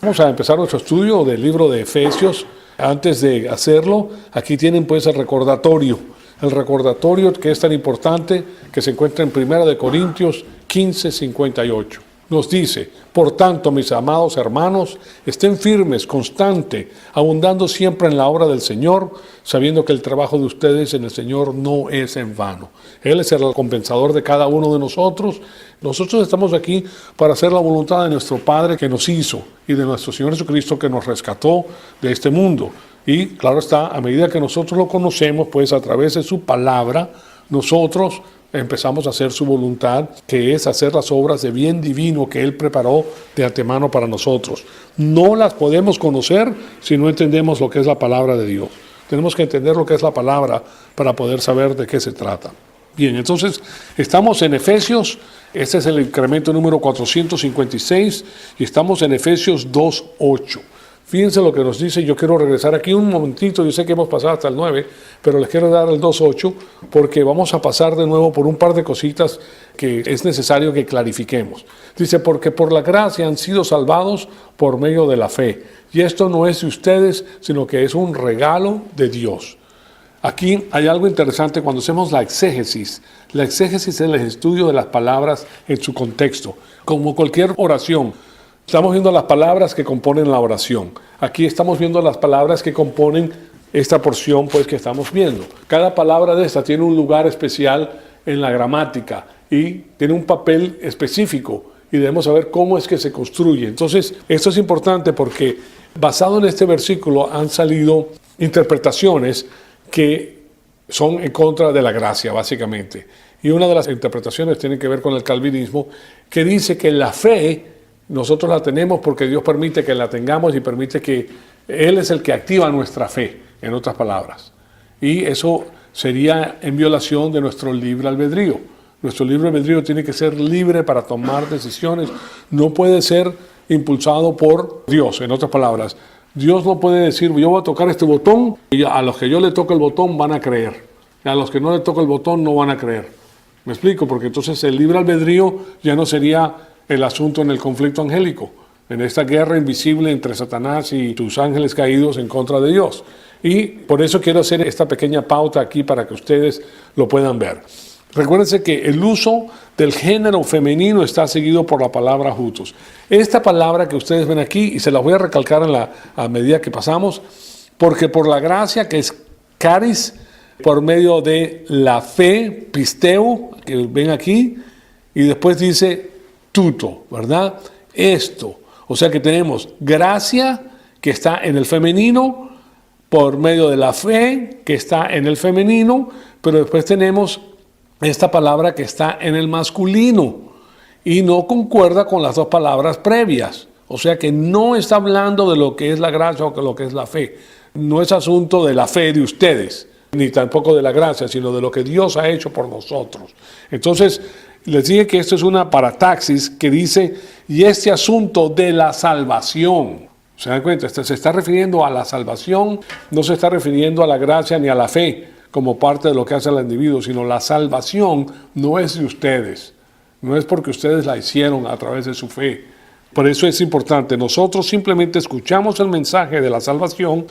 Vamos a empezar nuestro estudio del libro de Efesios. Antes de hacerlo, aquí tienen pues el recordatorio que es tan importante, que se encuentra en 1 Corintios 15:58. Nos dice: por tanto, mis amados hermanos, estén firmes, constantes, abundando siempre en la obra del Señor, sabiendo que el trabajo de ustedes en el Señor no es en vano. Él es el recompensador de cada uno de nosotros. Nosotros estamos aquí para hacer la voluntad de nuestro Padre que nos hizo y de nuestro Señor Jesucristo que nos rescató de este mundo. Y claro está, a medida que nosotros lo conocemos, pues a través de su palabra, nosotros empezamos a hacer su voluntad, que es hacer las obras de bien divino que Él preparó de antemano para nosotros. No las podemos conocer si no entendemos lo que es la palabra de Dios. Tenemos que entender lo que es la palabra para poder saber de qué se trata. Bien, entonces estamos en Efesios, este es el incremento número 456 y estamos en Efesios 2:8. Fíjense lo que nos dice. Yo quiero regresar aquí un momentito, yo sé que hemos pasado hasta el 9, pero les quiero dar el 2:8 porque vamos a pasar de nuevo por un par de cositas que es necesario que clarifiquemos. Dice: porque por la gracia han sido salvados por medio de la fe, y esto no es de ustedes, sino que es un regalo de Dios. Aquí hay algo interesante cuando hacemos la exégesis. La exégesis es el estudio de las palabras en su contexto, como cualquier oración. Estamos viendo las palabras que componen la oración. Aquí estamos viendo las palabras que componen esta porción pues que estamos viendo. Cada palabra de esta tiene un lugar especial en la gramática y tiene un papel específico y debemos saber cómo es que se construye. Entonces, esto es importante porque basado en este versículo han salido interpretaciones que son en contra de la gracia, básicamente. Y una de las interpretaciones tiene que ver con el calvinismo, que dice que la fe nosotros la tenemos porque Dios permite que la tengamos y permite que Él es el que activa nuestra fe, en otras palabras. Y eso sería en violación de nuestro libre albedrío. Nuestro libre albedrío tiene que ser libre para tomar decisiones. No puede ser impulsado por Dios, en otras palabras. Dios no puede decir: yo voy a tocar este botón y a los que yo le toque el botón van a creer. Y a los que no le toque el botón no van a creer. ¿Me explico? Porque entonces el libre albedrío ya no sería el asunto en el conflicto angélico, en esta guerra invisible entre Satanás y sus ángeles caídos en contra de Dios. Y por eso quiero hacer esta pequeña pauta aquí para que ustedes lo puedan ver. Recuérdense que el uso del género femenino está seguido por la palabra hutos. Esta palabra que ustedes ven aquí, y se la voy a recalcar a medida que pasamos, porque por la gracia que es caris, por medio de la fe, pisteo, que ven aquí, y después dice tuto, ¿verdad? Esto. O sea que tenemos gracia que está en el femenino, por medio de la fe que está en el femenino, pero después tenemos esta palabra que está en el masculino y no concuerda con las dos palabras previas. O sea que no está hablando de lo que es la gracia o de lo que es la fe. No es asunto de la fe de ustedes, ni tampoco de la gracia, sino de lo que Dios ha hecho por nosotros. Entonces, les dije que esto es una parataxis que dice: y este asunto de la salvación. ¿Se dan cuenta? Se está refiriendo a la salvación, no se está refiriendo a la gracia ni a la fe como parte de lo que hace el individuo, sino la salvación no es de ustedes. No es porque ustedes la hicieron a través de su fe. Por eso es importante. Nosotros simplemente escuchamos el mensaje de la salvación,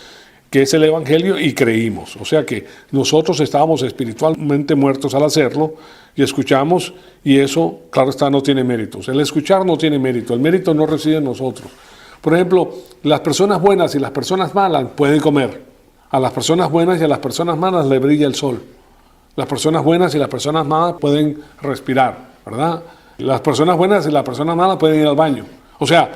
que es el Evangelio, y creímos. O sea que nosotros estábamos espiritualmente muertos al hacerlo y escuchamos, y eso, claro está, no tiene méritos. El escuchar no tiene mérito, el mérito no reside en nosotros. Por ejemplo, las personas buenas y las personas malas pueden comer. A las personas buenas y a las personas malas le brilla el sol. Las personas buenas y las personas malas pueden respirar, ¿verdad? Las personas buenas y las personas malas pueden ir al baño. O sea,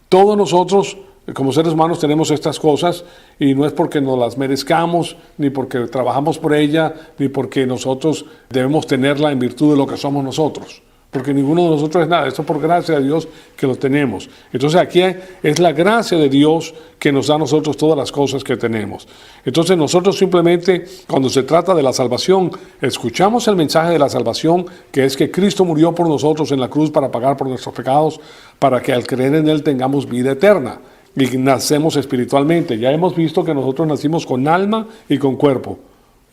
todos nosotros como seres humanos tenemos estas cosas y no es porque nos las merezcamos, ni porque trabajamos por ella, ni porque nosotros debemos tenerla en virtud de lo que somos nosotros. Porque ninguno de nosotros es nada, esto es por gracia de Dios que lo tenemos. Entonces aquí es la gracia de Dios que nos da a nosotros todas las cosas que tenemos. Entonces nosotros simplemente, cuando se trata de la salvación, escuchamos el mensaje de la salvación, que es que Cristo murió por nosotros en la cruz para pagar por nuestros pecados, para que al creer en Él tengamos vida eterna. Y nacemos espiritualmente. Ya hemos visto que nosotros nacimos con alma y con cuerpo.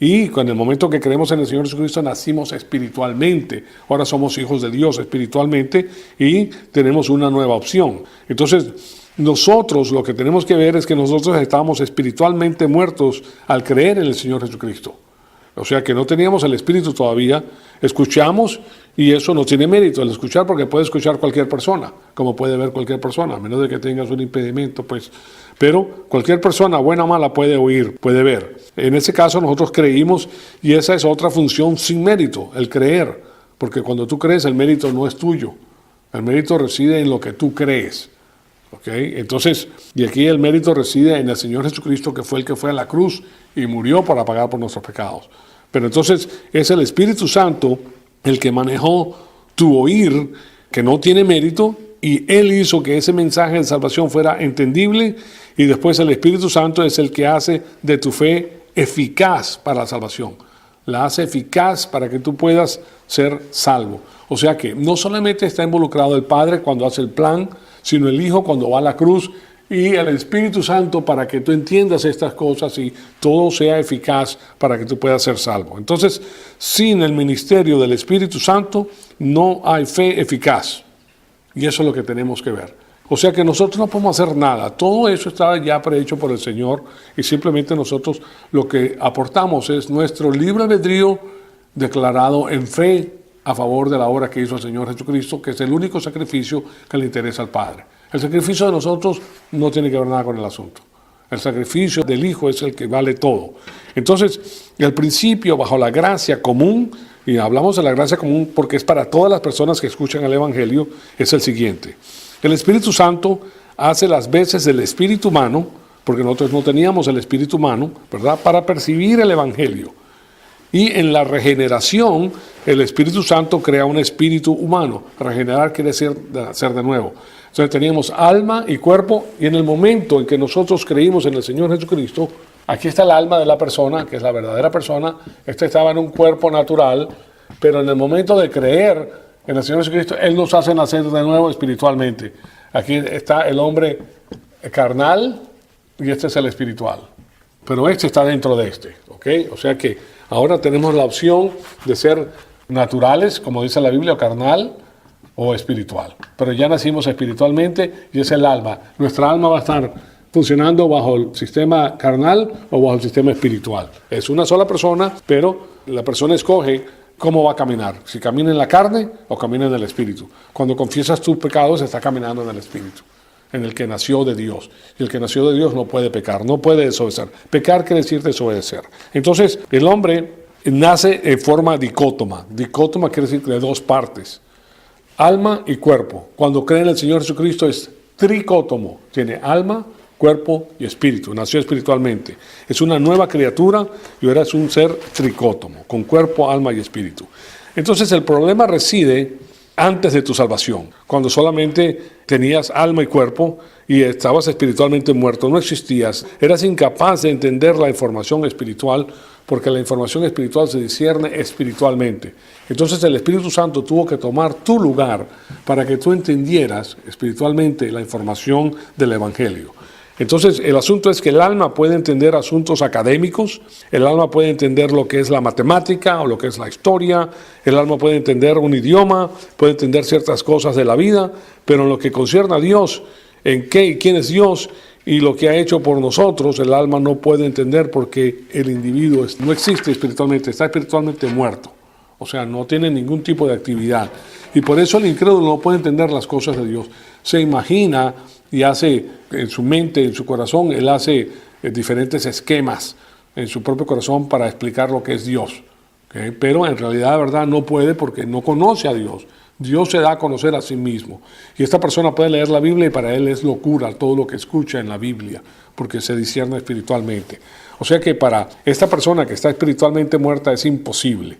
Y en el momento que creemos en el Señor Jesucristo nacimos espiritualmente. Ahora somos hijos de Dios espiritualmente y tenemos una nueva opción. Entonces, nosotros lo que tenemos que ver es que nosotros estábamos espiritualmente muertos al creer en el Señor Jesucristo. O sea que no teníamos el Espíritu todavía, escuchamos y eso no tiene mérito el escuchar porque puede escuchar cualquier persona, como puede ver cualquier persona, a menos de que tengas un impedimento, pues. Pero cualquier persona, buena o mala, puede oír, puede ver. En ese caso nosotros creímos y esa es otra función sin mérito, el creer, porque cuando tú crees el mérito no es tuyo, el mérito reside en lo que tú crees. ¿Okay? Entonces, y aquí el mérito reside en el Señor Jesucristo, que fue el que fue a la cruz y murió para pagar por nuestros pecados. Pero entonces es el Espíritu Santo el que manejó tu oír, que no tiene mérito, y Él hizo que ese mensaje de salvación fuera entendible, y después el Espíritu Santo es el que hace de tu fe eficaz para la salvación. La hace eficaz para que tú puedas ser salvo. O sea que no solamente está involucrado el Padre cuando hace el plan, sino el Hijo cuando va a la cruz y el Espíritu Santo para que tú entiendas estas cosas y todo sea eficaz para que tú puedas ser salvo. Entonces, sin el ministerio del Espíritu Santo no hay fe eficaz. Y eso es lo que tenemos que ver. O sea que nosotros no podemos hacer nada. Todo eso está ya prehecho por el Señor y simplemente nosotros lo que aportamos es nuestro libre albedrío declarado en fe a favor de la obra que hizo el Señor Jesucristo, que es el único sacrificio que le interesa al Padre. El sacrificio de nosotros no tiene que ver nada con el asunto. El sacrificio del Hijo es el que vale todo. Entonces, el principio bajo la gracia común, y hablamos de la gracia común porque es para todas las personas que escuchan el Evangelio, es el siguiente. El Espíritu Santo hace las veces del espíritu humano, porque nosotros no teníamos el espíritu humano, ¿verdad?, para percibir el Evangelio. Y en la regeneración, el Espíritu Santo crea un espíritu humano. Regenerar quiere decir ser de nuevo. Entonces teníamos alma y cuerpo, y en el momento en que nosotros creímos en el Señor Jesucristo, aquí está el alma de la persona, que es la verdadera persona. Este estaba en un cuerpo natural, pero en el momento de creer en el Señor Jesucristo, Él nos hace nacer de nuevo espiritualmente. Aquí está el hombre carnal y este es el espiritual. Pero este está dentro de este, ¿ok? O sea que ahora tenemos la opción de ser naturales, como dice la Biblia, carnal o espiritual. Pero ya nacimos espiritualmente y es el alma. Nuestra alma va a estar funcionando bajo el sistema carnal o bajo el sistema espiritual. Es una sola persona, pero la persona escoge cómo va a caminar. Si camina en la carne o camina en el espíritu. Cuando confiesas tus pecados, está caminando en el espíritu, en el que nació de Dios. Y el que nació de Dios no puede pecar, no puede desobedecer. Pecar quiere decir desobedecer. Entonces, el hombre nace en forma dicótoma. Dicótoma quiere decir de dos partes. Alma y cuerpo. Cuando cree en el Señor Jesucristo es tricótomo. Tiene alma, cuerpo y espíritu. Nació espiritualmente. Es una nueva criatura y ahora es un ser tricótomo, con cuerpo, alma y espíritu. Entonces, el problema reside antes de tu salvación, cuando solamente tenías alma y cuerpo y estabas espiritualmente muerto, no existías, eras incapaz de entender la información espiritual, porque la información espiritual se discierne espiritualmente. Entonces el Espíritu Santo tuvo que tomar tu lugar para que tú entendieras espiritualmente la información del Evangelio. Entonces, el asunto es que el alma puede entender asuntos académicos, el alma puede entender lo que es la matemática o lo que es la historia, el alma puede entender un idioma, puede entender ciertas cosas de la vida, pero en lo que concierne a Dios, en qué y quién es Dios y lo que ha hecho por nosotros, el alma no puede entender porque el individuo no existe espiritualmente, está espiritualmente muerto. O sea, no tiene ningún tipo de actividad. Y por eso el incrédulo no puede entender las cosas de Dios. Se imagina y hace en su mente, en su corazón, él hace diferentes esquemas en su propio corazón para explicar lo que es Dios. ¿Okay? Pero en realidad, de verdad, no puede porque no conoce a Dios. Dios se da a conocer a sí mismo. Y esta persona puede leer la Biblia y para él es locura todo lo que escucha en la Biblia, porque se discierne espiritualmente. O sea que para esta persona que está espiritualmente muerta es imposible.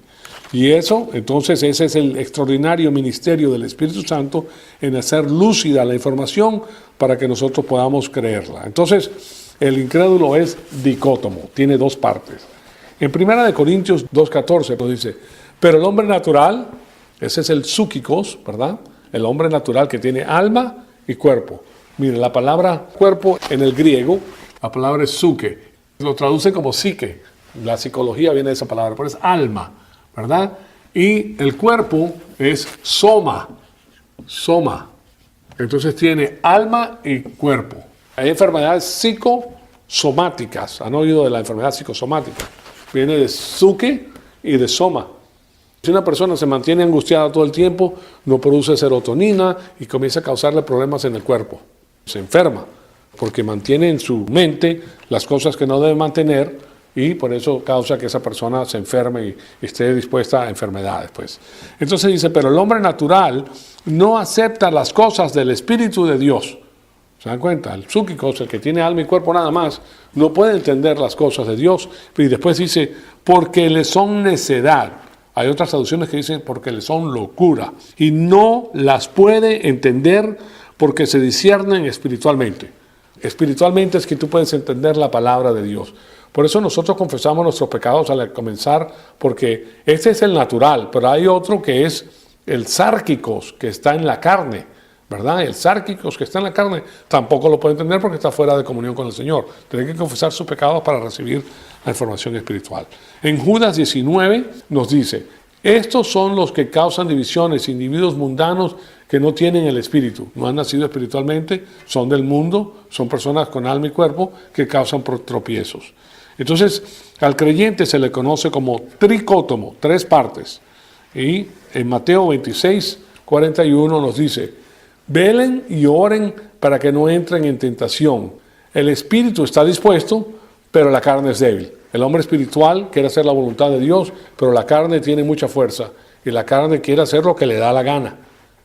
Y eso, entonces, ese es el extraordinario ministerio del Espíritu Santo en hacer lúcida la información para que nosotros podamos creerla. Entonces, el incrédulo es dicótomo, tiene dos partes. En 1 Corintios 2:14 nos dice, pero el hombre natural, ese es el psúquicos, ¿verdad? El hombre natural que tiene alma y cuerpo. Mire, la palabra cuerpo en el griego, la palabra es psuque, lo traduce como psique, la psicología viene de esa palabra, pero es alma, ¿verdad? Y el cuerpo es soma, Entonces tiene alma y cuerpo. Hay enfermedades psicosomáticas. ¿Han oído de la enfermedad psicosomática? Viene de psuque y de soma. Si una persona se mantiene angustiada todo el tiempo, no produce serotonina y comienza a causarle problemas en el cuerpo. Se enferma porque mantiene en su mente las cosas que no debe mantener y por eso causa que esa persona se enferme y esté dispuesta a enfermedades. Pues. Entonces dice, pero el hombre natural no acepta las cosas del Espíritu de Dios. ¿Se dan cuenta? El psúquico, el que tiene alma y cuerpo nada más, no puede entender las cosas de Dios. Y después dice, porque le son necedad. Hay otras traducciones que dicen, porque le son locura. Y no las puede entender porque se disciernen espiritualmente. Espiritualmente es que tú puedes entender la palabra de Dios. Por eso nosotros confesamos nuestros pecados al comenzar, porque este es el natural, pero hay otro que es el sárquicos, que está en la carne, ¿verdad? El sárquicos que está en la carne tampoco lo puede entender porque está fuera de comunión con el Señor. Tiene que confesar sus pecados para recibir la información espiritual. En Judas 19 nos dice, estos son los que causan divisiones, individuos mundanos que no tienen el espíritu, no han nacido espiritualmente, son del mundo, son personas con alma y cuerpo que causan tropiezos. Entonces, al creyente se le conoce como tricótomo, 3 partes. Y en Mateo 26, 41 nos dice, velen y oren para que no entren en tentación. El espíritu está dispuesto, pero la carne es débil. El hombre espiritual quiere hacer la voluntad de Dios, pero la carne tiene mucha fuerza y la carne quiere hacer lo que le da la gana.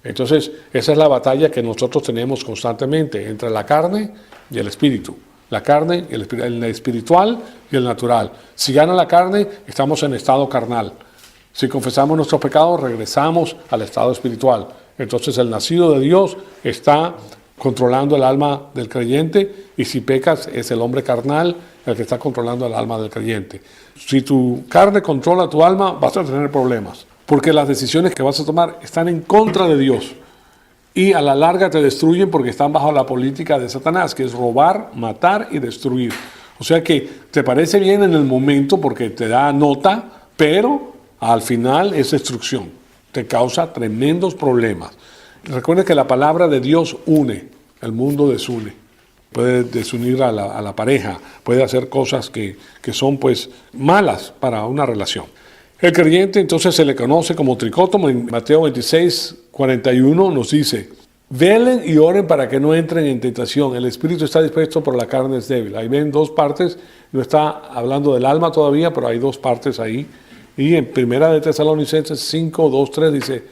Entonces, esa es la batalla que nosotros tenemos constantemente entre la carne y el espíritu. La carne, el espiritual y el natural. Si gana la carne, estamos en estado carnal. Si confesamos nuestros pecados, regresamos al estado espiritual. Entonces, el nacido de Dios está controlando el alma del creyente, y si pecas es el hombre carnal el que está controlando el alma del creyente. Si tu carne controla tu alma, vas a tener problemas, porque las decisiones que vas a tomar están en contra de Dios y a la larga te destruyen porque están bajo la política de Satanás, que es robar, matar y destruir. O sea que te parece bien en el momento porque te da nota, pero al final es destrucción, te causa tremendos problemas. Recuerda que la palabra de Dios une, el mundo desune. Puede desunir a la pareja, puede hacer cosas que son pues malas para una relación. El creyente entonces se le conoce como tricótomo. En Mateo 26, 41 nos dice, velen y oren para que no entren en tentación. El espíritu está dispuesto, pero la carne es débil. Ahí ven 2 partes, no está hablando del alma todavía, pero hay 2 partes ahí. Y en 1 Tesalonicenses 5, 2, 3 dice,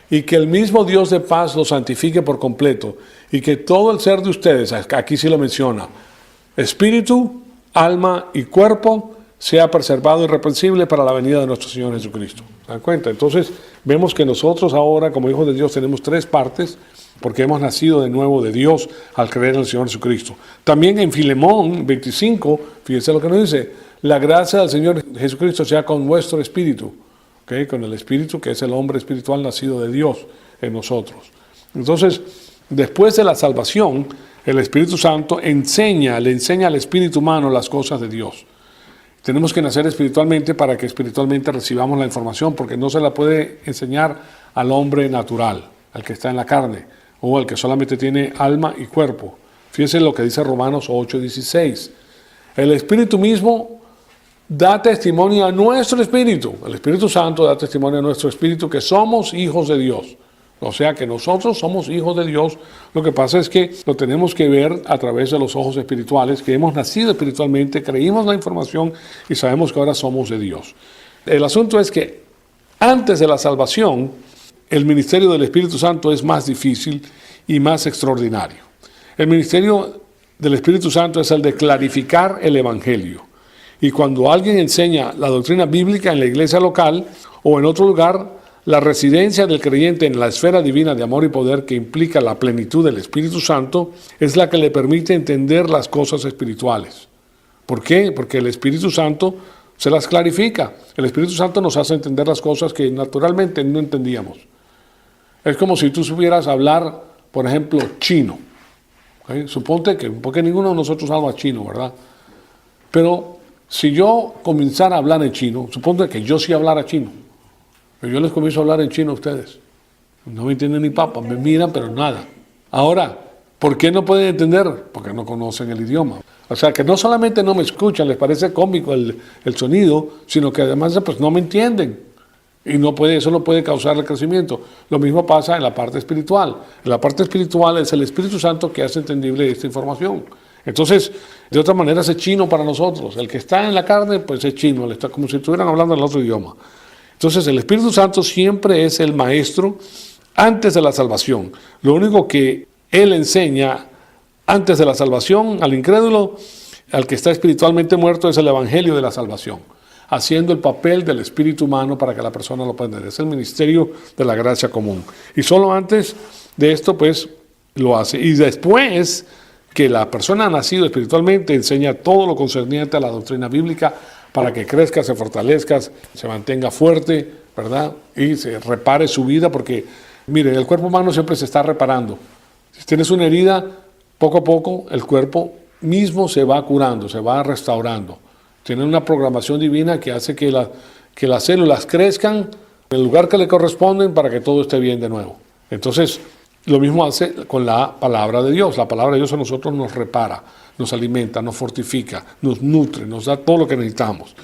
y que el mismo Dios de paz los santifique por completo, y que todo el ser de ustedes, aquí sí lo menciona, espíritu, alma y cuerpo, sea preservado irreprensible para la venida de nuestro Señor Jesucristo. ¿Se dan cuenta? Entonces vemos que nosotros ahora como hijos de Dios tenemos 3 partes, porque hemos nacido de nuevo de Dios al creer en el Señor Jesucristo. También en Filemón 25, fíjense lo que nos dice, la gracia del Señor Jesucristo sea con vuestro espíritu, ¿okay? Con el espíritu que es el hombre espiritual nacido de Dios en nosotros. Entonces, después de la salvación, el Espíritu Santo le enseña al espíritu humano las cosas de Dios. Tenemos que nacer espiritualmente para que espiritualmente recibamos la información, porque no se la puede enseñar al hombre natural, al que está en la carne, o al que solamente tiene alma y cuerpo. Fíjense lo que dice Romanos 8:16. El Espíritu mismo da testimonio a nuestro espíritu. El Espíritu Santo da testimonio a nuestro espíritu que somos hijos de Dios. O sea que nosotros somos hijos de Dios. Lo que pasa es que lo tenemos que ver a través de los ojos espirituales, que hemos nacido espiritualmente, creímos la información y sabemos que ahora somos de Dios. El asunto es que antes de la salvación, el ministerio del Espíritu Santo es más difícil y más extraordinario. El ministerio del Espíritu Santo es el de clarificar el Evangelio. Y cuando alguien enseña la doctrina bíblica en la iglesia local o en otro lugar, la residencia del creyente en la esfera divina de amor y poder que implica la plenitud del Espíritu Santo es la que le permite entender las cosas espirituales. ¿Por qué? Porque el Espíritu Santo se las clarifica. El Espíritu Santo nos hace entender las cosas que naturalmente no entendíamos. Es como si tú supieras hablar, por ejemplo, chino. ¿Okay? Suponte que, porque ninguno de nosotros habla chino, ¿verdad? Pero si yo comenzara a hablar en chino, suponte que yo sí hablara chino, pero yo les comienzo a hablar en chino a ustedes. No me entienden ni papa, me miran, pero nada. Ahora, ¿por qué no pueden entender? Porque no conocen el idioma. O sea, que no solamente no me escuchan, les parece cómico el sonido, sino que además pues no me entienden. Y eso no puede causar el crecimiento. Lo mismo pasa en la parte espiritual. En la parte espiritual es el Espíritu Santo que hace entendible esta información. Entonces, de otra manera es chino para nosotros. El que está en la carne, pues es chino, está como si estuvieran hablando el otro idioma. Entonces, el Espíritu Santo siempre es el maestro antes de la salvación. Lo único que Él enseña antes de la salvación al incrédulo, al que está espiritualmente muerto, es el Evangelio de la salvación, haciendo el papel del espíritu humano para que la persona lo pueda entender. Es el ministerio de la gracia común. Y solo antes de esto, pues, lo hace. Y después que la persona ha nacido espiritualmente, enseña todo lo concerniente a la doctrina bíblica para que crezca, se fortalezca, se mantenga fuerte, ¿verdad? Y se repare su vida, porque, miren, el cuerpo humano siempre se está reparando. Si tienes una herida, poco a poco el cuerpo mismo se va curando, se va restaurando. Tiene una programación divina que hace que las células crezcan en el lugar que le corresponden para que todo esté bien de nuevo. Entonces, lo mismo hace con la palabra de Dios. La palabra de Dios a nosotros nos repara, nos alimenta, nos fortifica, nos nutre, nos da todo lo que necesitamos.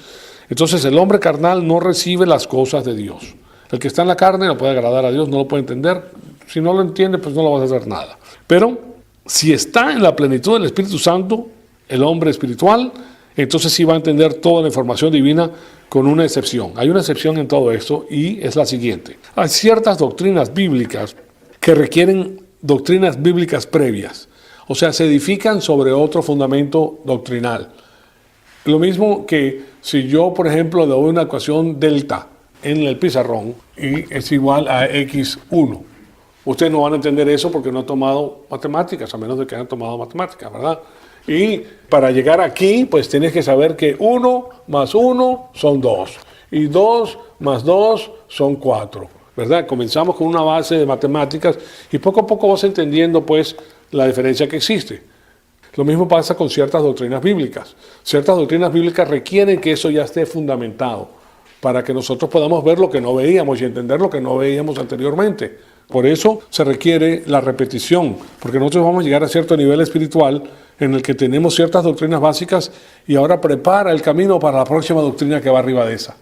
Entonces, el hombre carnal no recibe las cosas de Dios. El que está en la carne no puede agradar a Dios, no lo puede entender. Si no lo entiende, pues no lo vas a hacer nada. Pero si está en la plenitud del Espíritu Santo, el hombre espiritual, entonces sí va a entender toda la información divina, con una excepción. Hay una excepción en todo esto y es la siguiente. Hay ciertas doctrinas bíblicas que requieren doctrinas bíblicas previas. O sea, se edifican sobre otro fundamento doctrinal. Lo mismo que si yo, por ejemplo, doy una ecuación delta en el pizarrón y es igual a x1. Ustedes no van a entender eso porque no han tomado matemáticas, a menos de que hayan tomado matemáticas, ¿verdad? Y para llegar aquí, pues tienes que saber que 1 más 1 son 2. Y 2 más 2 son 4, ¿verdad? Comenzamos con una base de matemáticas y poco a poco vas entendiendo, pues, la diferencia que existe. Lo mismo pasa con ciertas doctrinas bíblicas. Ciertas doctrinas bíblicas requieren que eso ya esté fundamentado para que nosotros podamos ver lo que no veíamos y entender lo que no veíamos anteriormente. Por eso se requiere la repetición, porque nosotros vamos a llegar a cierto nivel espiritual en el que tenemos ciertas doctrinas básicas y ahora prepara el camino para la próxima doctrina que va arriba de esa.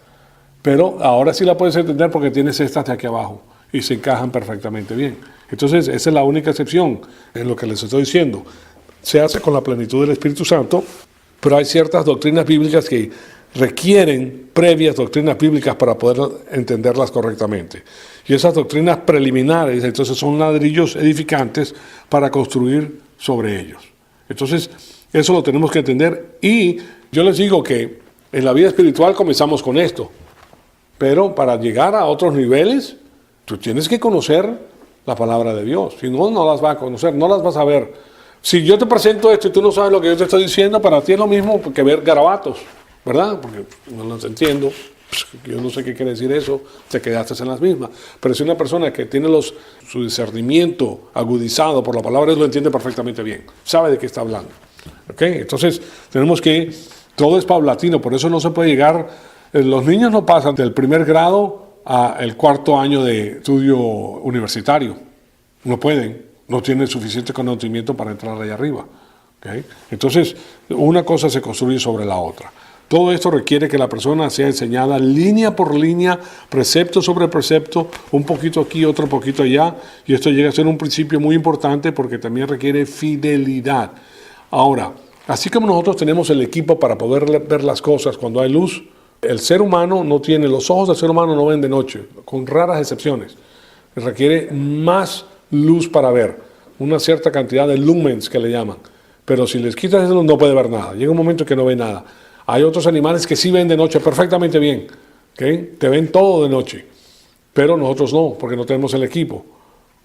Pero ahora sí la puedes entender porque tienes estas de aquí abajo y se encajan perfectamente bien. Entonces, esa es la única excepción en lo que les estoy diciendo. Se hace con la plenitud del Espíritu Santo, pero hay ciertas doctrinas bíblicas que requieren previas doctrinas bíblicas para poder entenderlas correctamente. Y esas doctrinas preliminares, entonces, son ladrillos edificantes para construir sobre ellos. Entonces, eso lo tenemos que entender. Y yo les digo que en la vida espiritual comenzamos con esto, pero para llegar a otros niveles, tú tienes que conocer la palabra de Dios. Si no, no las vas a conocer, no las vas a ver. Si yo te presento esto y tú no sabes lo que yo te estoy diciendo, para ti es lo mismo que ver garabatos, ¿verdad? Porque no los entiendo, yo no sé qué quiere decir eso, te quedaste en las mismas. Pero si una persona que tiene su discernimiento agudizado por la palabra, él lo entiende perfectamente bien, sabe de qué está hablando. ¿Okay? Entonces, tenemos que, todo es paulatino, por eso no se puede llegar, los niños no pasan del primer grado al cuarto año de estudio universitario, no pueden. No tienen suficiente conocimiento para entrar allá arriba. ¿Okay? Entonces, una cosa se construye sobre la otra. Todo esto requiere que la persona sea enseñada línea por línea, precepto sobre precepto, un poquito aquí, otro poquito allá, y esto llega a ser un principio muy importante porque también requiere fidelidad. Ahora, así como nosotros tenemos el equipo para poder ver las cosas cuando hay luz, el ser humano no tiene, los ojos del ser humano no ven de noche, con raras excepciones. Requiere más luz para ver, una cierta cantidad de lumens que le llaman, pero si les quitas eso no puede ver nada, llega un momento que no ve nada. Hay otros animales que sí ven de noche perfectamente bien, ¿okay? Te ven todo de noche, pero nosotros no, porque no tenemos el equipo.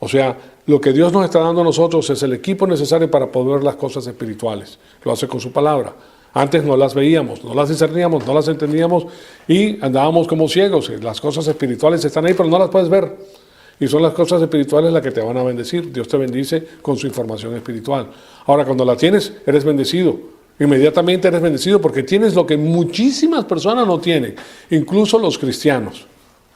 O sea, lo que Dios nos está dando a nosotros es el equipo necesario para poder ver las cosas espirituales, lo hace con su palabra. Antes no las veíamos, no las discerníamos, no las entendíamos y andábamos como ciegos. Las cosas espirituales están ahí, pero no las puedes ver. Y son las cosas espirituales las que te van a bendecir. Dios te bendice con su información espiritual. Ahora, cuando la tienes, eres bendecido. Inmediatamente eres bendecido porque tienes lo que muchísimas personas no tienen, incluso los cristianos.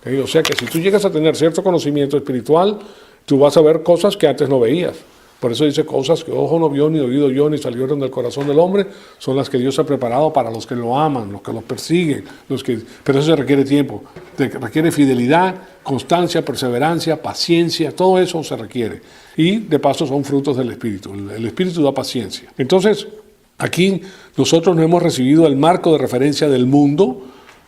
¿Okay? O sea que si tú llegas a tener cierto conocimiento espiritual, tú vas a ver cosas que antes no veías. Por eso dice, cosas que ojo no vio, ni oído oyó, ni salieron del corazón del hombre, son las que Dios ha preparado para los que lo aman, los que lo persiguen. Pero eso se requiere tiempo, requiere fidelidad, constancia, perseverancia, paciencia, todo eso se requiere. Y de paso son frutos del Espíritu. El Espíritu da paciencia. Entonces, aquí nosotros no hemos recibido el marco de referencia del mundo,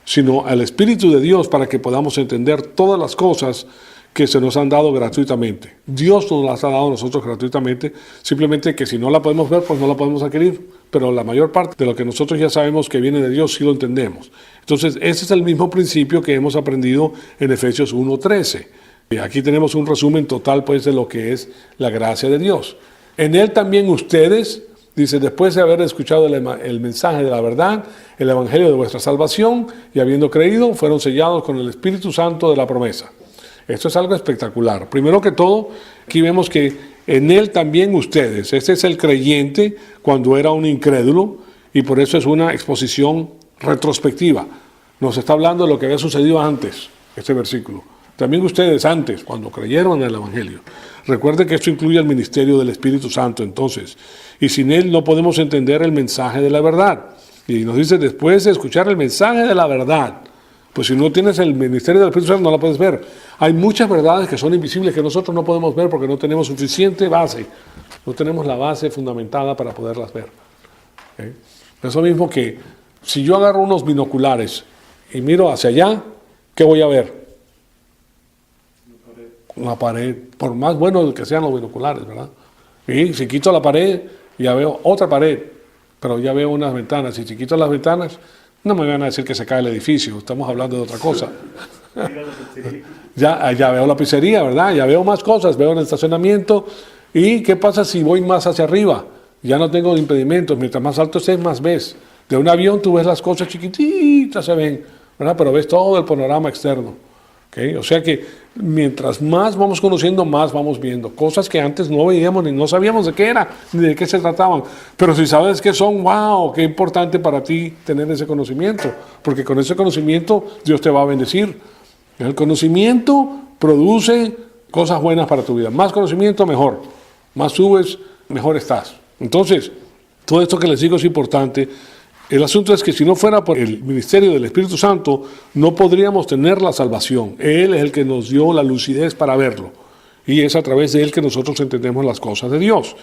sino al Espíritu de Dios para que podamos entender todas las cosas que se nos han dado gratuitamente. Dios nos las ha dado a nosotros gratuitamente, simplemente que si no la podemos ver, pues no la podemos adquirir, pero la mayor parte de lo que nosotros ya sabemos que viene de Dios sí lo entendemos. Entonces, ese es el mismo principio que hemos aprendido en Efesios 1:13. Aquí tenemos un resumen total, pues, de lo que es la gracia de Dios. En Él también ustedes, dice, después de haber escuchado el mensaje de la verdad, el evangelio de vuestra salvación, y habiendo creído, fueron sellados con el Espíritu Santo de la promesa. Esto es algo espectacular. Primero que todo, aquí vemos que en Él también ustedes, este es el creyente cuando era un incrédulo, y por eso es una exposición retrospectiva. Nos está hablando de lo que había sucedido antes, este versículo. También ustedes antes, cuando creyeron en el evangelio. Recuerden que esto incluye el ministerio del Espíritu Santo, entonces. Y sin Él no podemos entender el mensaje de la verdad. Y nos dice, después de escuchar el mensaje de la verdad, pues si no tienes el ministerio del Espíritu Santo no la puedes ver. Hay muchas verdades que son invisibles que nosotros no podemos ver porque no tenemos suficiente base. No tenemos la base fundamentada para poderlas ver. Es lo mismo que si yo agarro unos binoculares y miro hacia allá, ¿qué voy a ver? Una pared. Por más buenos que sean los binoculares, ¿verdad? Y si quito la pared, ya veo otra pared, pero ya veo unas ventanas. Y si quito las ventanas, no me van a decir que se cae el edificio, estamos hablando de otra cosa. Ya veo la pizzería, ¿verdad? Ya veo más cosas, veo el estacionamiento. ¿Y qué pasa si voy más hacia arriba? Ya no tengo impedimentos, mientras más alto estés, más ves. De un avión tú ves las cosas chiquititas, se ven, ¿verdad? Pero ves todo el panorama externo. ¿Okay? O sea que mientras más vamos conociendo, más vamos viendo cosas que antes no veíamos ni no sabíamos de qué era, ni de qué se trataban. Pero si sabes qué son, wow, qué importante para ti tener ese conocimiento, porque con ese conocimiento Dios te va a bendecir. El conocimiento produce cosas buenas para tu vida. Más conocimiento, mejor. Más subes, mejor estás. Entonces, todo esto que les digo es importante. El asunto es que si no fuera por el ministerio del Espíritu Santo, no podríamos tener la salvación. Él es el que nos dio la lucidez para verlo. Y es a través de Él que nosotros entendemos las cosas de Dios.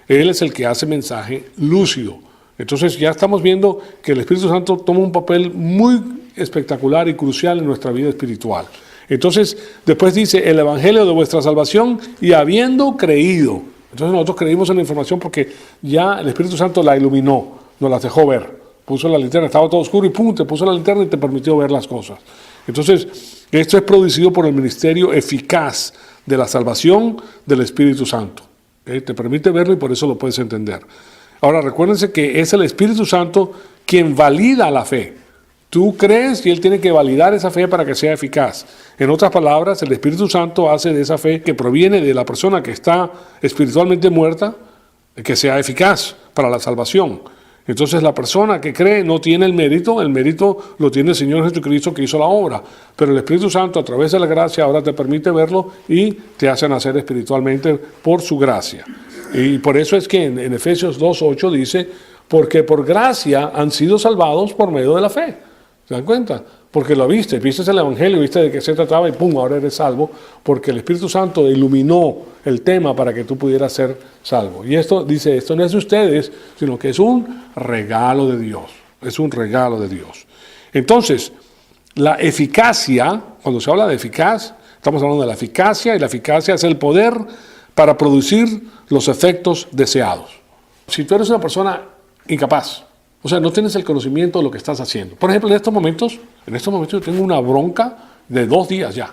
Él es el que hace mensaje lúcido. Entonces ya estamos viendo que el Espíritu Santo toma un papel muy espectacular y crucial en nuestra vida espiritual. Entonces, después dice, el evangelio de vuestra salvación y habiendo creído. Entonces nosotros creímos en la información porque ya el Espíritu Santo la iluminó, nos las dejó ver. Puso la linterna, estaba todo oscuro y pum, te puso la linterna y te permitió ver las cosas. Entonces, esto es producido por el ministerio eficaz de la salvación del Espíritu Santo. Te permite verlo y por eso lo puedes entender. Ahora, recuérdense que es el Espíritu Santo quien valida la fe. Tú crees y Él tiene que validar esa fe para que sea eficaz. En otras palabras, el Espíritu Santo hace de esa fe que proviene de la persona que está espiritualmente muerta, que sea eficaz para la salvación. Entonces la persona que cree no tiene el mérito lo tiene el Señor Jesucristo que hizo la obra, pero el Espíritu Santo a través de la gracia ahora te permite verlo y te hace nacer espiritualmente por su gracia. Y por eso es que en Efesios 2:8 dice, porque por gracia han sido salvados por medio de la fe. ¿Se dan cuenta? Porque lo viste el Evangelio, viste de qué se trataba y pum, ahora eres salvo, porque el Espíritu Santo iluminó el tema para que tú pudieras ser salvo. Y esto dice, esto no es de ustedes, sino que es un regalo de Dios. Es un regalo de Dios. Entonces, la eficacia, cuando se habla de eficaz, estamos hablando de la eficacia, y la eficacia es el poder para producir los efectos deseados. Si tú eres una persona incapaz, o sea, no tienes el conocimiento de lo que estás haciendo. Por ejemplo, en estos momentos yo tengo una bronca de 2 días ya.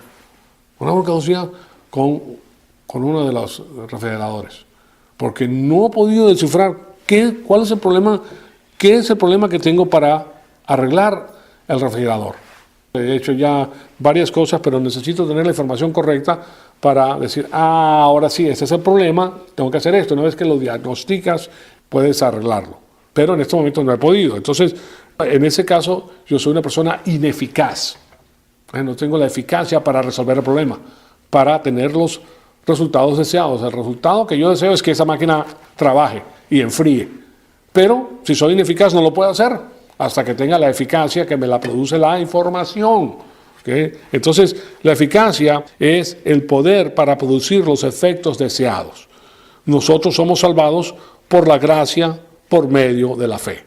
Una bronca de 2 días con uno de los refrigeradores. Porque no he podido descifrar cuál es el problema, qué es el problema que tengo para arreglar el refrigerador. He hecho ya varias cosas, pero necesito tener la información correcta para decir, ahora sí, ese es el problema, tengo que hacer esto. Una vez que lo diagnosticas, puedes arreglarlo. Pero en este momento no he podido. Entonces, en ese caso, yo soy una persona ineficaz. No tengo la eficacia para resolver el problema, para tener los resultados deseados. El resultado que yo deseo es que esa máquina trabaje y enfríe. Pero si soy ineficaz no lo puedo hacer hasta que tenga la eficacia que me la produce la información. ¿Okay? Entonces, la eficacia es el poder para producir los efectos deseados. Nosotros somos salvados por la gracia, por medio de la fe.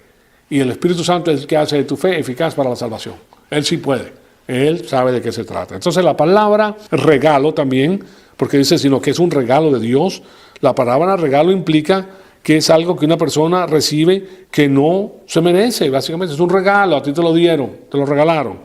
Y el Espíritu Santo es el que hace de tu fe eficaz para la salvación. Él sí puede. Él sabe de qué se trata. Entonces, la palabra regalo también, porque dice, sino que es un regalo de Dios. La palabra regalo implica que es algo que una persona recibe que no se merece. Básicamente es un regalo, a ti te lo dieron, te lo regalaron.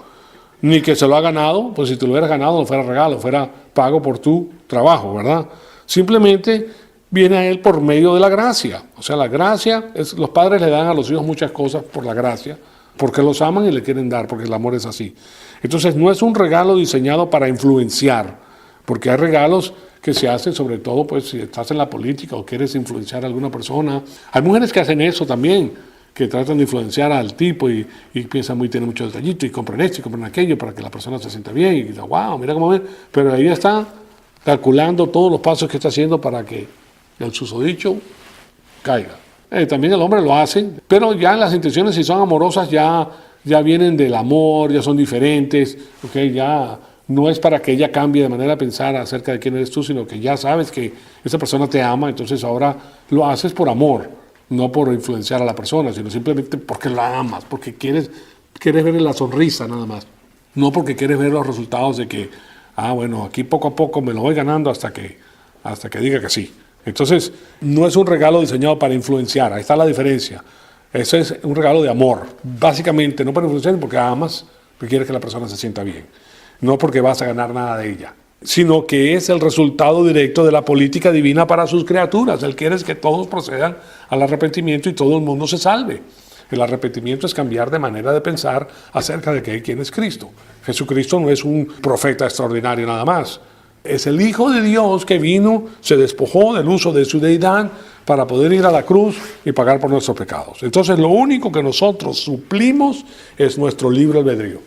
Ni que se lo ha ganado, pues si te lo hubieras ganado no fuera regalo, fuera pago por tu trabajo, ¿verdad? Simplemente viene a él por medio de la gracia. O sea, la gracia, los padres le dan a los hijos muchas cosas por la gracia, porque los aman y le quieren dar, porque el amor es así. Entonces no es un regalo diseñado para influenciar, porque hay regalos que se hacen sobre todo pues si estás en la política o quieres influenciar a alguna persona. Hay mujeres que hacen eso también, que tratan de influenciar al tipo y piensan tiene mucho detallito y compran esto y compran aquello para que la persona se sienta bien y dice, wow, mira cómo ven. Pero ahí está calculando todos los pasos que está haciendo para que el susodicho caiga. También el hombre lo hace, pero ya las intenciones, si son amorosas, ya vienen del amor, ya son diferentes, ¿okay? Ya no es para que ella cambie de manera de pensar acerca de quién eres tú, sino que ya sabes que esa persona te ama, entonces ahora lo haces por amor, no por influenciar a la persona, sino simplemente porque la amas, porque quieres verle la sonrisa nada más, no porque quieres ver los resultados de que, bueno, aquí poco a poco me lo voy ganando hasta que diga que sí. Entonces, no es un regalo diseñado para influenciar, ahí está la diferencia. Eso es un regalo de amor, básicamente, no para influenciar porque amas, porque quieres que la persona se sienta bien, no porque vas a ganar nada de ella, sino que es el resultado directo de la política divina para sus criaturas. Él quiere que todos procedan al arrepentimiento y todo el mundo se salve. El arrepentimiento es cambiar de manera de pensar acerca de quién es Cristo. Jesucristo no es un profeta extraordinario nada más. Es el Hijo de Dios que vino, se despojó del uso de su deidad para poder ir a la cruz y pagar por nuestros pecados. Entonces lo único que nosotros suplimos es nuestro libre albedrío.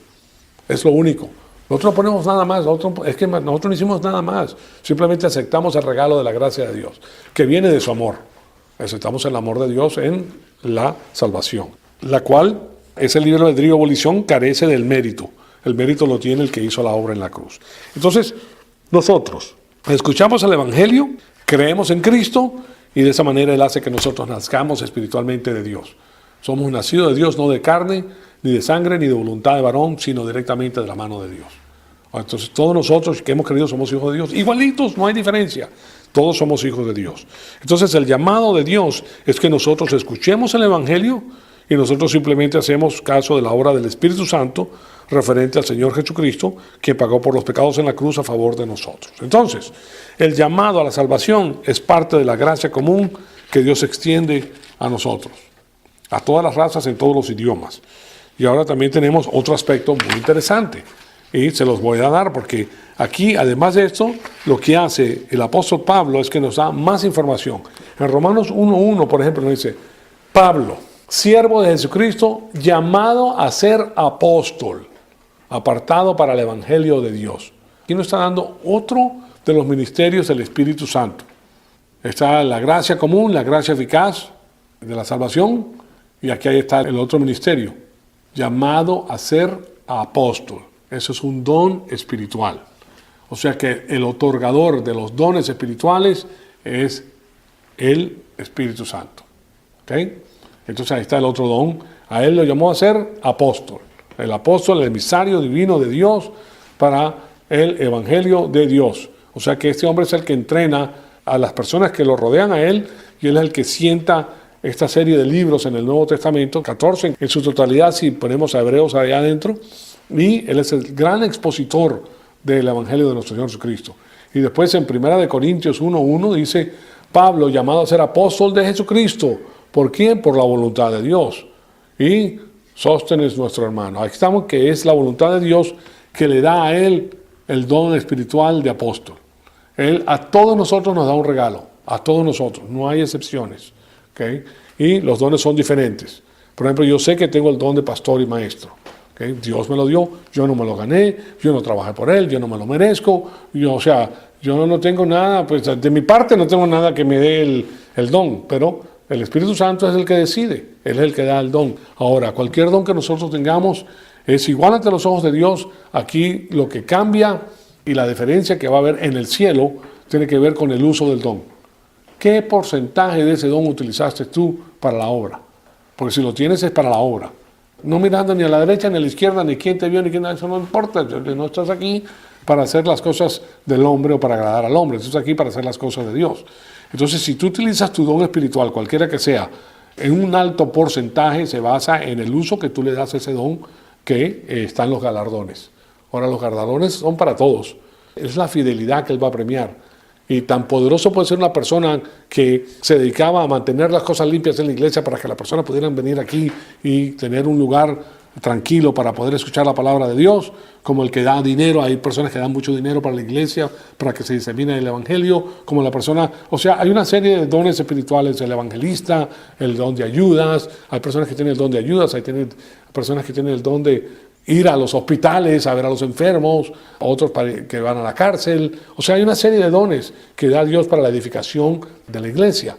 Es lo único. Nosotros no ponemos nada más, es que nosotros no hicimos nada más. Simplemente aceptamos el regalo de la gracia de Dios, que viene de su amor. Aceptamos el amor de Dios en la salvación, la cual ese libre albedrío o volición carece del mérito. El mérito lo tiene el que hizo la obra en la cruz. Entonces, nosotros escuchamos el Evangelio, creemos en Cristo y de esa manera Él hace que nosotros nazcamos espiritualmente de Dios. Somos nacidos de Dios, no de carne, ni de sangre, ni de voluntad de varón, sino directamente de la mano de Dios. Entonces todos nosotros que hemos creído somos hijos de Dios, igualitos, no hay diferencia. Todos somos hijos de Dios. Entonces el llamado de Dios es que nosotros escuchemos el Evangelio y nosotros simplemente hacemos caso de la obra del Espíritu Santo referente al Señor Jesucristo, que pagó por los pecados en la cruz a favor de nosotros. Entonces, el llamado a la salvación es parte de la gracia común que Dios extiende a nosotros, a todas las razas, en todos los idiomas. Y ahora también tenemos otro aspecto muy interesante, y se los voy a dar porque aquí, además de esto, lo que hace el apóstol Pablo es que nos da más información. En Romanos 1:1, por ejemplo, nos dice, Pablo, siervo de Jesucristo, llamado a ser apóstol, apartado para el Evangelio de Dios. Aquí nos está dando otro de los ministerios del Espíritu Santo. Está la gracia común, la gracia eficaz de la salvación, y aquí está el otro ministerio, llamado a ser apóstol. Eso es un don espiritual. O sea que el otorgador de los dones espirituales es el Espíritu Santo. ¿Okay? Entonces ahí está el otro don. A él lo llamó a ser apóstol. El apóstol, el emisario divino de Dios para el Evangelio de Dios. O sea que este hombre es el que entrena a las personas que lo rodean a él y él es el que sienta esta serie de libros en el Nuevo Testamento, 14 en su totalidad si ponemos a Hebreos allá adentro, y él es el gran expositor del Evangelio de nuestro Señor Jesucristo. Y después en 1 Corintios 1:1 dice, Pablo llamado a ser apóstol de Jesucristo. ¿Por quién? Por la voluntad de Dios. Y Sóstenes nuestro hermano. Aquí estamos, que es la voluntad de Dios que le da a él el don espiritual de apóstol. Él a todos nosotros nos da un regalo, a todos nosotros, no hay excepciones. ¿Okay? Y los dones son diferentes. Por ejemplo, yo sé que tengo el don de pastor y maestro. ¿Okay? Dios me lo dio, yo no me lo gané, yo no trabajé por él, yo no me lo merezco. yo no tengo nada, pues de mi parte no tengo nada que me dé el don, pero el Espíritu Santo es el que decide, Él es el que da el don. Ahora, cualquier don que nosotros tengamos es igual ante los ojos de Dios. Aquí lo que cambia y la diferencia que va a haber en el cielo tiene que ver con el uso del don. ¿Qué porcentaje de ese don utilizaste tú para la obra? Porque si lo tienes es para la obra. No mirando ni a la derecha ni a la izquierda, ni quién te vio, ni quién, eso no importa. No estás aquí para hacer las cosas del hombre o para agradar al hombre. Estás aquí para hacer las cosas de Dios. Entonces, si tú utilizas tu don espiritual, cualquiera que sea, en un alto porcentaje se basa en el uso que tú le das a ese don que están los galardones. Ahora, los galardones son para todos. Es la fidelidad que Él va a premiar. Y tan poderoso puede ser una persona que se dedicaba a mantener las cosas limpias en la iglesia para que las personas pudieran venir aquí y tener un lugar tranquilo para poder escuchar la palabra de Dios, como el que da dinero. Hay personas que dan mucho dinero para la iglesia, para que se disemine el evangelio, como la persona, o sea, hay una serie de dones espirituales, el evangelista, el don de ayudas, hay personas que tienen el don de ayudas, hay personas que tienen el don de ir a los hospitales a ver a los enfermos, otros que van a la cárcel. O sea, hay una serie de dones que da Dios para la edificación de la iglesia.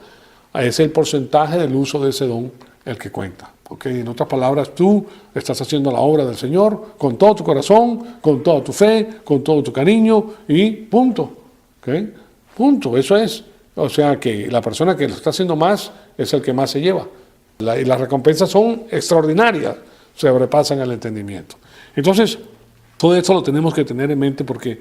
Es el porcentaje del uso de ese don el que cuenta. ¿Okay? En otras palabras, tú estás haciendo la obra del Señor con todo tu corazón, con toda tu fe, con todo tu cariño y punto. ¿Okay? Punto, eso es. O sea que la persona que lo está haciendo más es el que más se lleva. Y las recompensas son extraordinarias, sobrepasan el entendimiento. Entonces, todo esto lo tenemos que tener en mente porque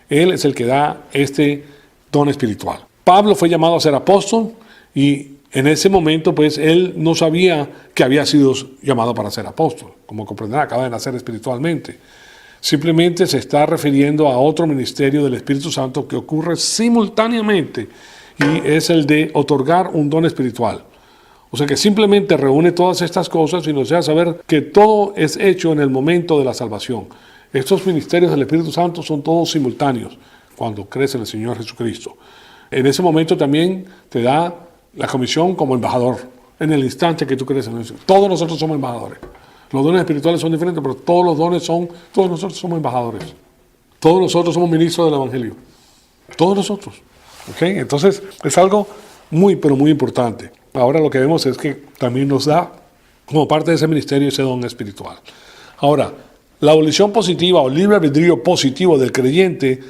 Él es el que da este don espiritual. Pablo fue llamado a ser apóstol y en ese momento, pues, él no sabía que había sido llamado para ser apóstol. Como comprenderá, acaba de nacer espiritualmente. Simplemente se está refiriendo a otro ministerio del Espíritu Santo que ocurre simultáneamente y es el de otorgar un don espiritual. O sea que simplemente reúne todas estas cosas y nos deja saber que todo es hecho en el momento de la salvación. Estos ministerios del Espíritu Santo son todos simultáneos cuando crees en el Señor Jesucristo. En ese momento también te da la comisión como embajador, en el instante que tú crees en el Señor. Todos nosotros somos embajadores. Los dones espirituales son diferentes, pero todos nosotros somos embajadores. Todos nosotros somos ministros del Evangelio. Todos nosotros. ¿Okay? Entonces es algo muy, pero muy importante. Ahora lo que vemos es que también nos da, como parte de ese ministerio, ese don espiritual. Ahora, la abolición positiva o libre albedrío positivo del creyente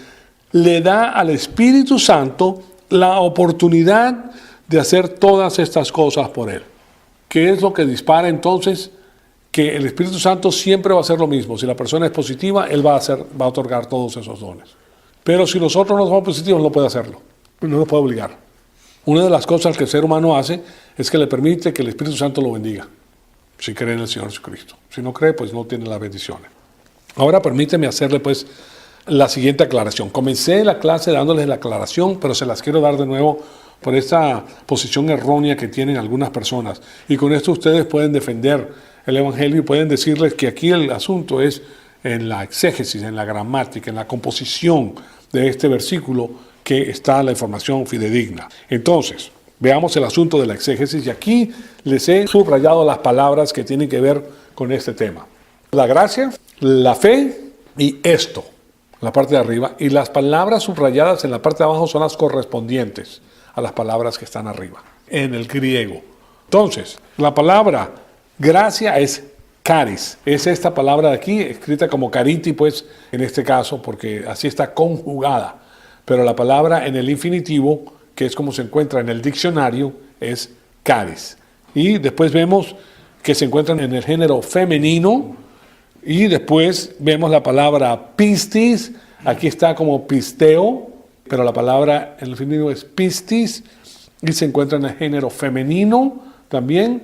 le da al Espíritu Santo la oportunidad de hacer todas estas cosas por él. ¿Qué es lo que dispara entonces? Que el Espíritu Santo siempre va a hacer lo mismo. Si la persona es positiva, Él va a otorgar todos esos dones. Pero si nosotros no somos positivos, no puede hacerlo. No nos puede obligar. Una de las cosas que el ser humano hace es que le permite que el Espíritu Santo lo bendiga, si cree en el Señor Jesucristo. Si no cree, pues no tiene las bendiciones. Ahora permíteme hacerle pues la siguiente aclaración. Comencé la clase dándoles la aclaración, pero se las quiero dar de nuevo por esta posición errónea que tienen algunas personas. Y con esto ustedes pueden defender el Evangelio y pueden decirles que aquí el asunto es en la exégesis, en la gramática, en la composición de este versículo que está la información fidedigna. Entonces, veamos el asunto de la exégesis y aquí les he subrayado las palabras que tienen que ver con este tema. La gracia, la fe y esto, en la parte de arriba, y las palabras subrayadas en la parte de abajo son las correspondientes a las palabras que están arriba, en el griego. Entonces, la palabra gracia es caris, es esta palabra de aquí, escrita como cariti, pues, en este caso, porque así está conjugada. Pero la palabra en el infinitivo, que es como se encuentra en el diccionario, es caris. Y después vemos que se encuentran en el género femenino, y después vemos la palabra pistis, aquí está como pisteo, pero la palabra en el femenino es pistis, y se encuentra en el género femenino también,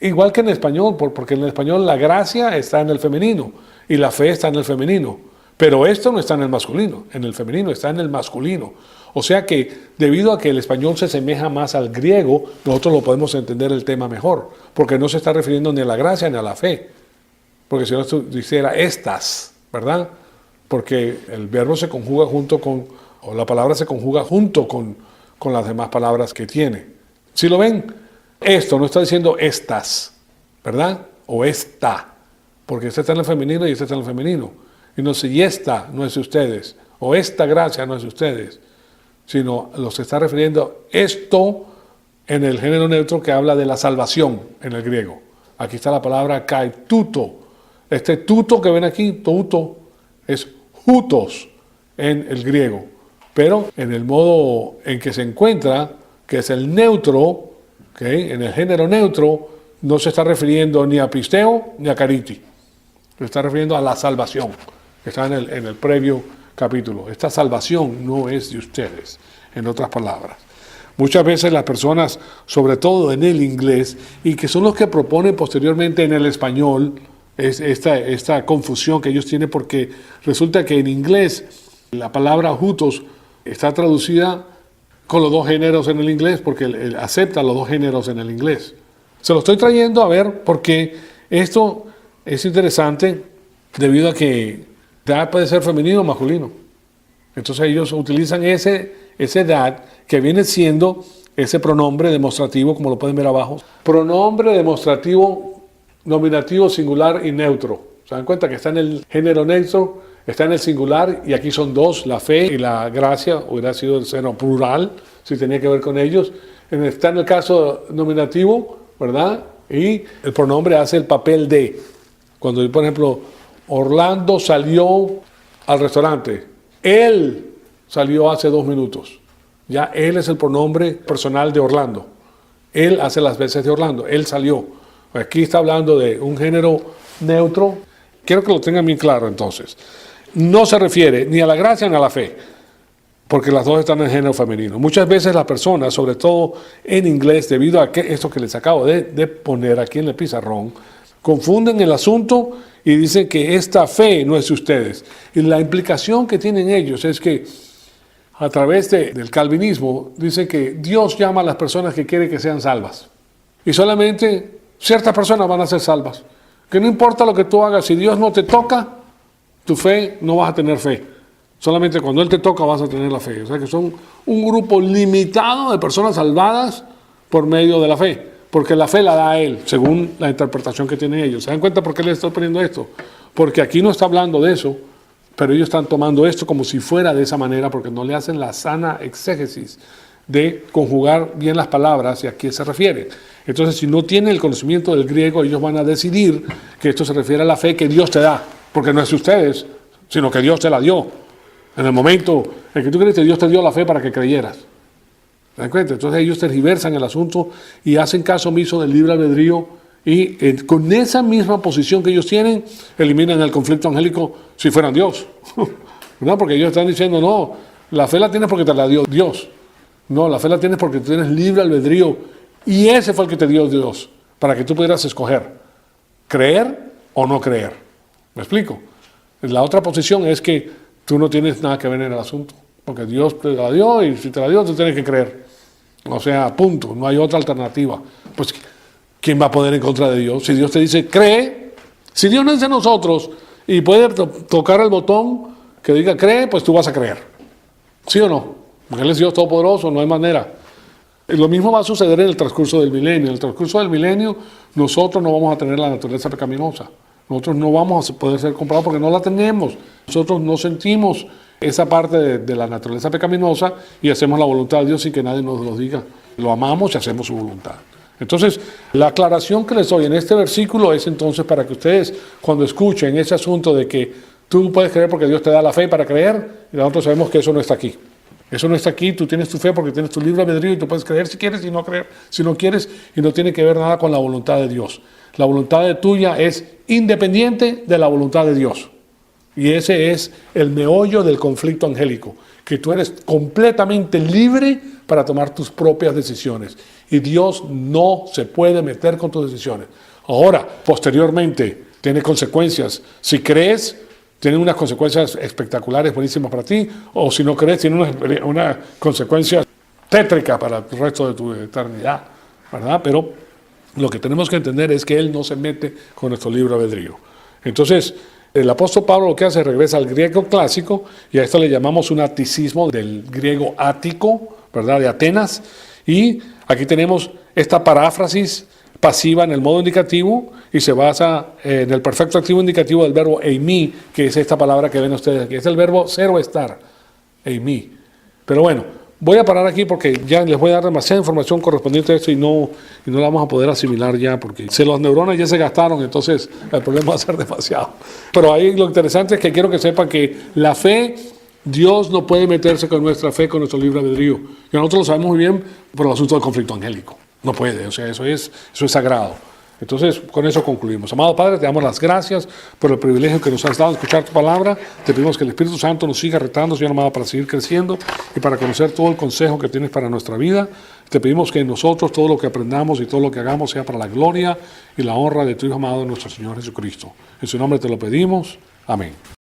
igual que en español, porque en el español la gracia está en el femenino, y la fe está en el femenino. Pero esto no está en el masculino, en el femenino está en el masculino. O sea que debido a que el español se asemeja más al griego, nosotros lo podemos entender el tema mejor, porque no se está refiriendo ni a la gracia ni a la fe. Porque si no dijera estas, ¿verdad? Porque el verbo se conjuga junto con, o la palabra se conjuga junto con las demás palabras que tiene. ¿Sí lo ven? Esto no está diciendo estas, ¿verdad? O esta, porque este está en el femenino y este está en el femenino. Y no sé, y esta no es de ustedes, o esta gracia no es de ustedes. sino los está refiriendo esto en el género neutro que habla de la salvación en el griego. Aquí está la palabra kaituto. Este tuto que ven aquí, touto, es hutos en el griego. Pero en el modo en que se encuentra, que es el neutro, ¿okay? En el género neutro, no se está refiriendo ni a pisteo ni a cariti. Se está refiriendo a la salvación, que está en el previo capítulo. Esta salvación no es de ustedes, en otras palabras. Muchas veces las personas, sobre todo en el inglés, y que son los que proponen posteriormente en el español, esta confusión que ellos tienen, porque resulta que en inglés la palabra hutos está traducida con los dos géneros en el inglés, porque él acepta los dos géneros en el inglés. Se lo estoy trayendo a ver porque esto es interesante debido a que dad puede ser femenino o masculino. Entonces ellos utilizan ese dad que viene siendo ese pronombre demostrativo, como lo pueden ver abajo. Pronombre demostrativo, nominativo, singular y neutro. ¿Se dan cuenta que está en el género neutro? Está en el singular y aquí son dos, la fe y la gracia, hubiera sido el seno plural, si tenía que ver con ellos. Está en el caso nominativo, ¿verdad? Y el pronombre hace el papel de. Cuando, por ejemplo, Orlando salió al restaurante, él salió hace 2 minutos. Ya él es el pronombre personal de Orlando. Él hace las veces de Orlando, él salió. Aquí está hablando de un género neutro. Quiero que lo tengan bien claro entonces. No se refiere ni a la gracia ni a la fe, porque las dos están en el género femenino. Muchas veces las personas, sobre todo en inglés, debido a esto que les acabo de poner aquí en el pizarrón, confunden el asunto y dicen que esta fe no es de ustedes. Y la implicación que tienen ellos es que a través del calvinismo dicen que Dios llama a las personas que quiere que sean salvas. Y solamente ciertas personas van a ser salvas. Que no importa lo que tú hagas, si Dios no te toca, tu fe no vas a tener fe. Solamente cuando Él te toca vas a tener la fe. O sea que son un grupo limitado de personas salvadas por medio de la fe. Porque la fe la da a Él, según la interpretación que tienen ellos. ¿Se dan cuenta por qué les estoy poniendo esto? Porque aquí no está hablando de eso, pero ellos están tomando esto como si fuera de esa manera, porque no le hacen la sana exégesis de conjugar bien las palabras y a qué se refiere. Entonces, si no tienen el conocimiento del griego, ellos van a decidir que esto se refiere a la fe que Dios te da, porque no es de ustedes, sino que Dios te la dio. En el momento en que tú creíste, Dios te dio la fe para que creyeras. ¿Se dan cuenta? Entonces ellos tergiversan el asunto y hacen caso omiso del libre albedrío y con esa misma posición que ellos tienen, eliminan el conflicto angélico si fueran Dios. ¿Verdad? Porque ellos están diciendo, no, la fe la tienes porque te la dio Dios. No, la fe la tienes porque tú tienes libre albedrío y ese fue el que te dio Dios, para que tú pudieras escoger, creer o no creer. ¿Me explico? La otra posición es que tú no tienes nada que ver en el asunto, porque Dios te la dio y si te la dio, tú tienes que creer. O sea, punto, no hay otra alternativa. Pues, ¿quién va a poder en contra de Dios? Si Dios te dice, cree, si Dios no es de nosotros y puede tocar el botón que diga cree, pues tú vas a creer. ¿Sí o no? Porque Él es Dios Todopoderoso, no hay manera. Y lo mismo va a suceder en el transcurso del milenio. En el transcurso del milenio, nosotros no vamos a tener la naturaleza pecaminosa. Nosotros no vamos a poder ser comprados porque no la tenemos. Nosotros no sentimos esa parte de la naturaleza pecaminosa y hacemos la voluntad de Dios sin que nadie nos lo diga. Lo amamos y hacemos su voluntad. Entonces, la aclaración que les doy en este versículo es entonces para que ustedes, cuando escuchen ese asunto de que tú puedes creer porque Dios te da la fe para creer, y nosotros sabemos que eso no está aquí. Eso no está aquí, tú tienes tu fe porque tienes tu libre albedrío y tú puedes creer si quieres y no creer si no quieres, y no tiene que ver nada con la voluntad de Dios. La voluntad de tuya es independiente de la voluntad de Dios. Y ese es el meollo del conflicto angélico, que tú eres completamente libre para tomar tus propias decisiones. Y Dios no se puede meter con tus decisiones. Ahora, posteriormente, tiene consecuencias. Si crees, tiene unas consecuencias espectaculares, buenísimas para ti, o si no crees, tiene una consecuencia tétrica para el resto de tu eternidad, ¿verdad? Pero lo que tenemos que entender es que Él no se mete con nuestro libre albedrío. Entonces, el apóstol Pablo lo que hace es regresa al griego clásico, y a esto le llamamos un aticismo del griego ático, ¿verdad? De Atenas, y aquí tenemos esta paráfrasis pasiva en el modo indicativo y se basa en el perfecto activo indicativo del verbo eimi, que es esta palabra que ven ustedes aquí. Es el verbo ser o estar, eimi. Pero bueno, Voy a parar aquí porque ya les voy a dar demasiada información correspondiente a esto y no la vamos a poder asimilar ya porque los neuronas ya se gastaron, entonces el problema va a ser demasiado. Pero ahí lo interesante es que quiero que sepan que la fe, Dios no puede meterse con nuestra fe, con nuestro libre albedrío. Y nosotros lo sabemos muy bien por el asunto del conflicto angélico. No puede, o sea, eso es sagrado. Entonces, con eso concluimos. Amado Padre, te damos las gracias por el privilegio que nos has dado de escuchar tu palabra. Te pedimos que el Espíritu Santo nos siga retando, Señor amado, para seguir creciendo y para conocer todo el consejo que tienes para nuestra vida. Te pedimos que nosotros todo lo que aprendamos y todo lo que hagamos sea para la gloria y la honra de tu Hijo amado, nuestro Señor Jesucristo. En su nombre te lo pedimos. Amén.